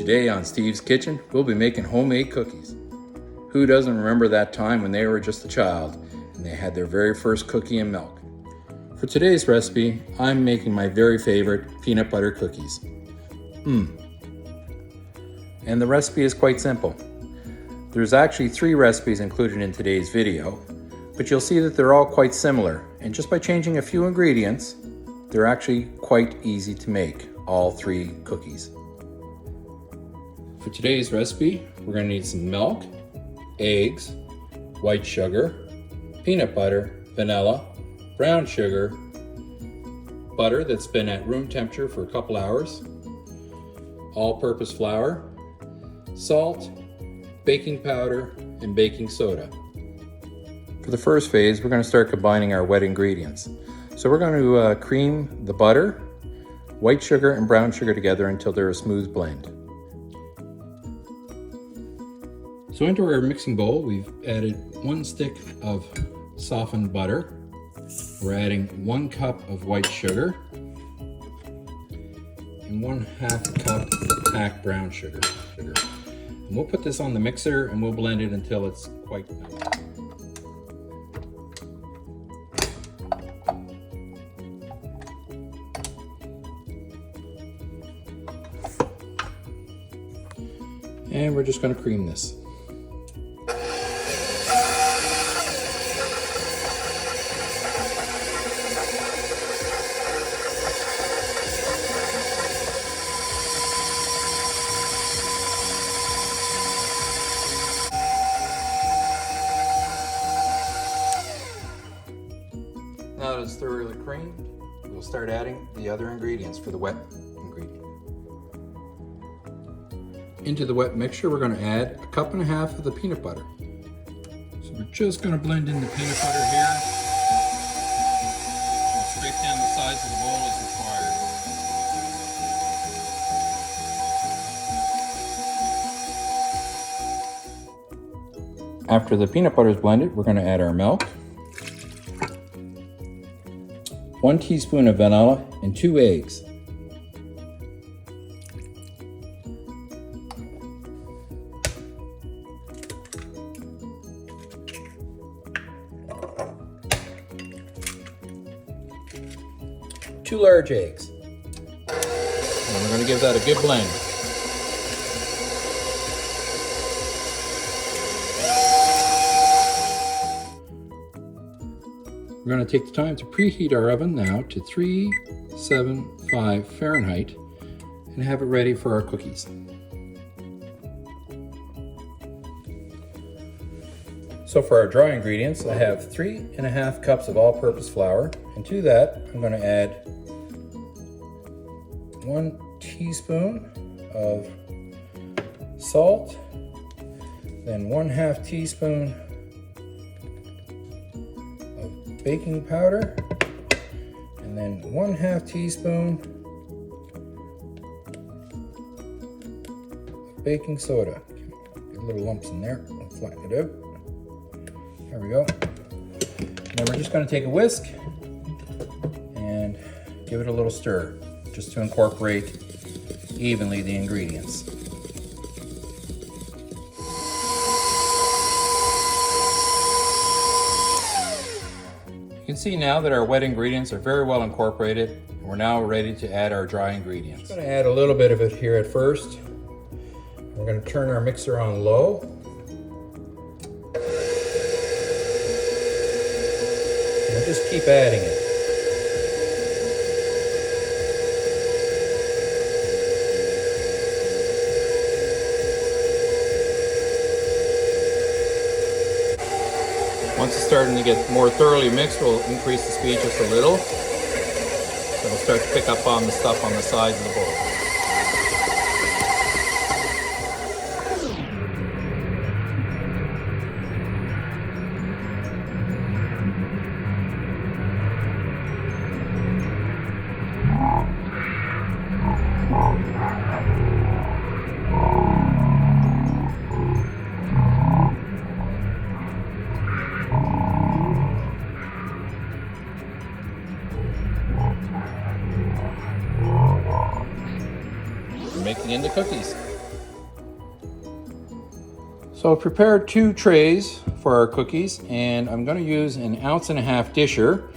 Today on Steve's Kitchen, we'll be making homemade cookies. Who doesn't remember that time when they were just a child and they had their very first cookie and milk? For today's recipe, I'm making my very favorite peanut butter cookies. And the recipe is quite simple. There's actually 3 recipes included in today's video, but you'll see that they're all quite similar, and just by changing a few ingredients, they're actually quite easy to make, all 3 cookies. For today's recipe, we're going to need some milk, eggs, white sugar, peanut butter, vanilla, brown sugar, butter that's been at room temperature for a couple hours, all-purpose flour, salt, baking powder, and baking soda. For the first phase, we're going to start combining our wet ingredients. So we're going to cream the butter, white sugar, and brown sugar together until they're a smooth blend. So into our mixing bowl, we've added 1 stick of softened butter. We're adding 1 cup of white sugar and 1/2 cup of packed brown sugar. And we'll put this on the mixer and we'll blend it until it's quite nice. And we're just going to cream this. Now that it's thoroughly creamed, we'll start adding the other ingredients for the wet ingredient. Into the wet mixture, we're going to add 1.5 cups of the peanut butter. So we're just going to blend in the peanut butter here. And scrape down the sides of the bowl as required. After the peanut butter is blended, we're going to add our milk, 1 teaspoon of vanilla, and 2 eggs. Two large eggs. And we're going to give that a good blend. We're going to take the time to preheat our oven now to 375 Fahrenheit and have it ready for our cookies. So for our dry ingredients, I have 3.5 cups of all-purpose flour, and to that I'm going to add 1 teaspoon of salt, then 1/2 teaspoon of baking powder, and then 1/2 teaspoon of baking soda. Get little lumps in there, I'll flatten it out. There we go. Now we're just going to take a whisk and give it a little stir, just to incorporate evenly the ingredients. You can see now that our wet ingredients are very well incorporated. We're now ready to add our dry ingredients. I'm going to add a little bit of it here at first. We're going to turn our mixer on low. And we'll just keep adding it. Once it's starting to get more thoroughly mixed, we'll increase the speed just a little. So it'll start to pick up on the stuff on the sides of the bowl. Making into cookies. So I've prepared 2 trays for our cookies, and I'm going to use an 1.5 ounce disher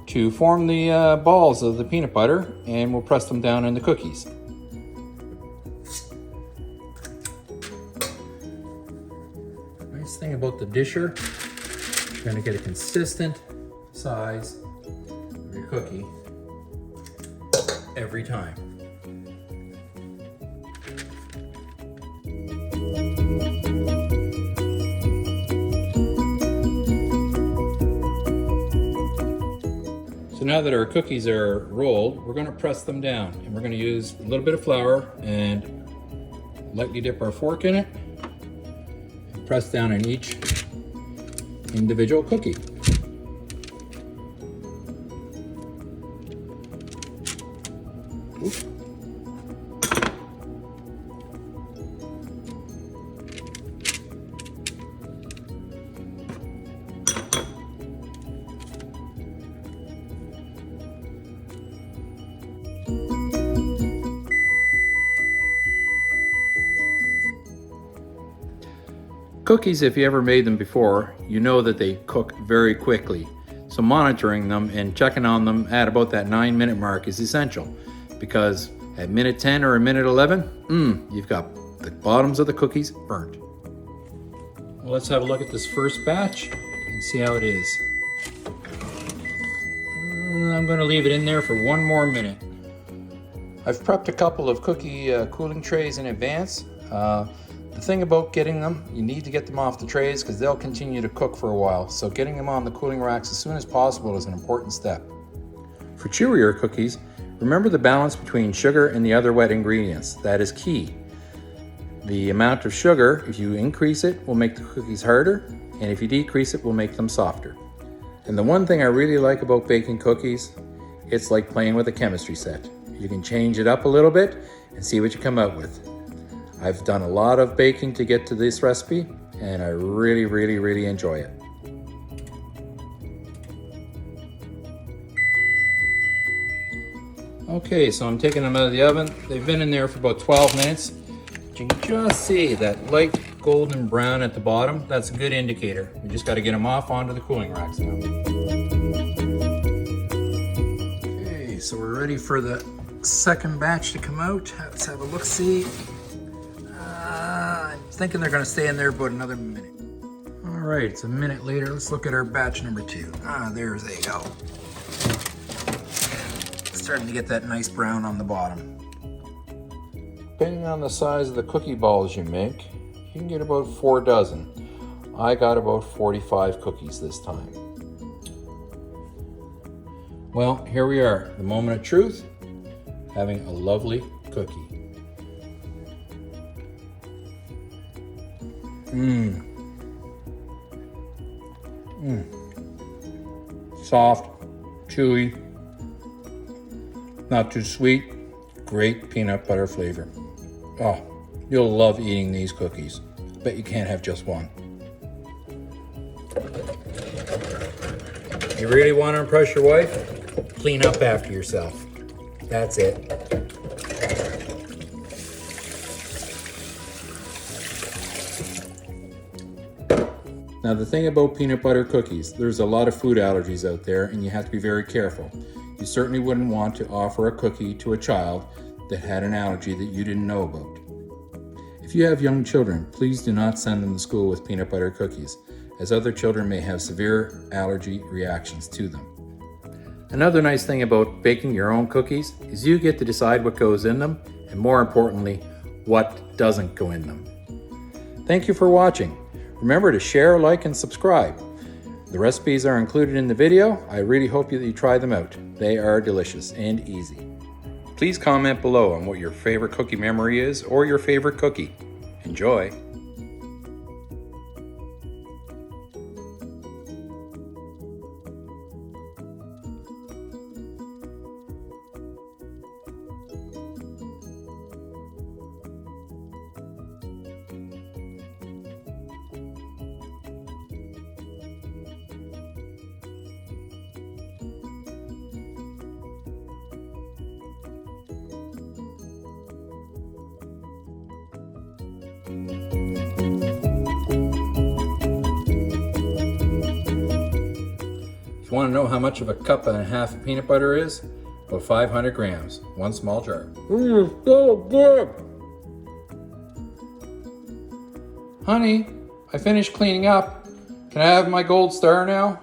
to form the balls of the peanut butter, and we'll press them down in the cookies. Nice thing about the disher, you're going to get a consistent size of your cookie every time. So now that our cookies are rolled, we're going to press them down, and we're going to use a little bit of flour and lightly dip our fork in it and press down on each individual cookie. Oops. Cookies, if you ever made them before, you know that they cook very quickly. So monitoring them and checking on them at about that 9-minute mark is essential, because at minute 10 or a minute 11, you've got the bottoms of the cookies burnt. Well, let's have a look at this first batch and see how it is. I'm going to leave it in there for 1 more minute. I've prepped a couple of cookie cooling trays in advance. The thing about getting them, you need to get them off the trays because they'll continue to cook for a while. So getting them on the cooling racks as soon as possible is an important step. For chewier cookies, remember the balance between sugar and the other wet ingredients. That is key. The amount of sugar, if you increase it, will make the cookies harder, and if you decrease it, will make them softer. And the one thing I really like about baking cookies, it's like playing with a chemistry set. You can change it up a little bit and see what you come out with. I've done a lot of baking to get to this recipe, and I really enjoy it. Okay, so I'm taking them out of the oven. They've been in there for about 12 minutes. You can just see that light golden brown at the bottom. That's a good indicator. We just got to get them off onto the cooling racks now. Okay, so we're ready for the second batch to come out. Let's have a look-see. I'm thinking they're going to stay in there about another minute. All right, it's a minute later. Let's look at our batch number 2. There they go. Starting to get that nice brown on the bottom. Depending on the size of the cookie balls you make, you can get about 4 dozen. I got about 45 cookies this time. Well, here we are, the moment of truth, having a lovely cookie. Soft, chewy, not too sweet, great peanut butter flavor. Oh, you'll love eating these cookies. Bet you can't have just one. You really want to impress your wife? Clean up after yourself. That's it. Now the thing about peanut butter cookies, there's a lot of food allergies out there, and you have to be very careful. You certainly wouldn't want to offer a cookie to a child that had an allergy that you didn't know about. If you have young children, please do not send them to school with peanut butter cookies, as other children may have severe allergy reactions to them. Another nice thing about baking your own cookies is you get to decide what goes in them, and more importantly, what doesn't go in them. Thank you for watching. Remember to share, like, and subscribe. The recipes are included in the video. I really hope that you try them out. They are delicious and easy. Please comment below on what your favorite cookie memory is or your favorite cookie. Enjoy! Thank you. Want to know how much of a cup and a half of peanut butter is? About 500 grams, one small jar. So good. Honey, I finished cleaning up. Can I have my gold star now?